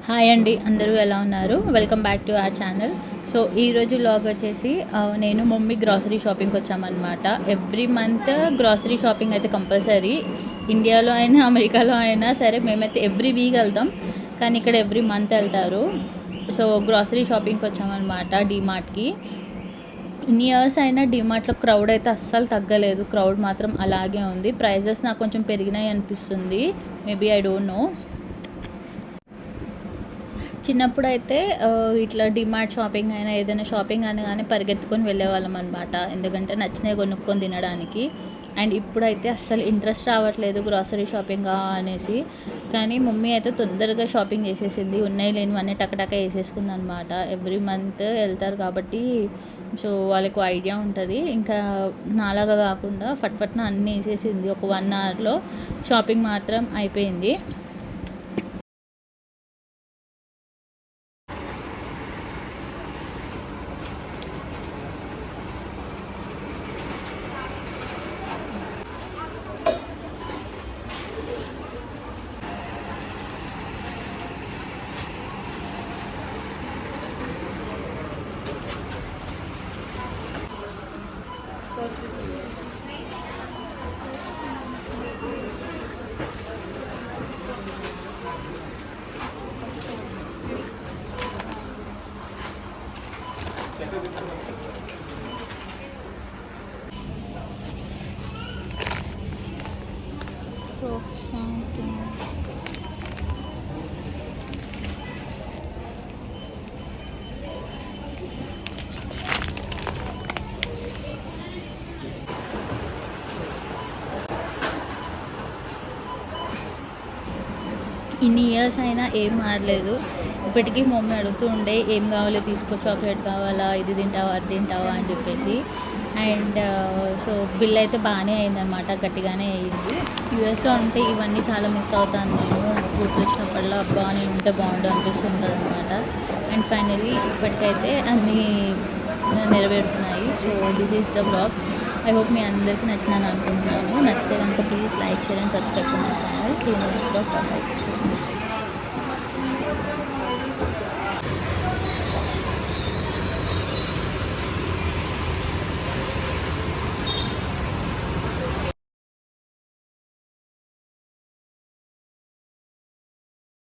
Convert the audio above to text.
Hi అండి, అందరూ ఎలా ఉన్నారు? Welcome back to our channel. So ఈరోజు వ్లాగ్ వచ్చేసి నేను మమ్మీ గ్రాసరీ షాపింగ్కి వచ్చామన్నమాట. ఎవ్రీ మంత్ గ్రాసరీ షాపింగ్ అయితే కంపల్సరీ. ఇండియాలో అయినా అమెరికాలో అయినా సరే మేమైతే ఎవ్రీ వీక్ వెళ్తాం, కానీ ఇక్కడ ఎవ్రీ మంత్ వెళ్తారు. సో గ్రాసరీ షాపింగ్కి వచ్చామన్నమాట డీమార్ట్కి. ఇన్ని ఇయర్స్ అయినా డీమార్ట్లో క్రౌడ్ అయితే అస్సలు తగ్గలేదు. క్రౌడ్ మాత్రం అలాగే ఉంది. ప్రైజెస్ నాకు కొంచెం పెరిగినాయి అనిపిస్తుంది. Maybe I don't know. చిన్నప్పుడు అయితే ఇట్లా డిమార్ట్ షాపింగ్ అయినా ఏదైనా షాపింగ్ అయినా కానీ పరిగెత్తుకొని వెళ్ళేవాళ్ళం అనమాట. ఎందుకంటే నచ్చినవి కొనుక్కొని తినడానికి. అండ్ ఇప్పుడైతే అస్సలు ఇంట్రెస్ట్ రావట్లేదు గ్రాసరీ షాపింగ్ అనేసి. కానీ మమ్మీ అయితే తొందరగా షాపింగ్ చేసేసింది. ఉన్నాయి లేనివన్నీ టకటక వేసేసుకుంది అనమాట. ఎవ్రీ మంత్ వెళ్తారు కాబట్టి సో వాళ్ళకు ఐడియా ఉంటుంది. ఇంకా నాలాగా కాకుండా ఫట్ఫట్న అన్నీ వేసేసింది. ఒక 1 అవర్లో షాపింగ్ మాత్రం అయిపోయింది. ఇన్ని ఇయర్స్ అయినా ఏం మారలేదు. ఇప్పటికీ మమ్మీ అడుగుతూ ఉండే ఏం కావాలో తీసుకో, చాక్లెట్ కావాలా, ఇది తింటావా అది తింటావా అని చెప్పేసి. అండ్ సో బిల్ అయితే బాగానే అయిందనమాట, గట్టిగానే అయ్యింది. యూఎస్లో ఉంటే ఇవన్నీ చాలా మిస్ అవుతాను నేను. గుర్తొచ్చినప్పుడల్లా అబ్బా నేను ఉంటే బాగుండు అనిపిస్తుంటుంది అనమాట. అండ్ ఫైనలీ ఇప్పటికైతే అన్నీ నెరవేరుతున్నాయి. So this is the blog. I hope మీ అందరికీ నచ్చినాను అనుకుంటున్నాను. నచ్చితే కనుక please like, share and subscribe to my channel. See you next blog. By.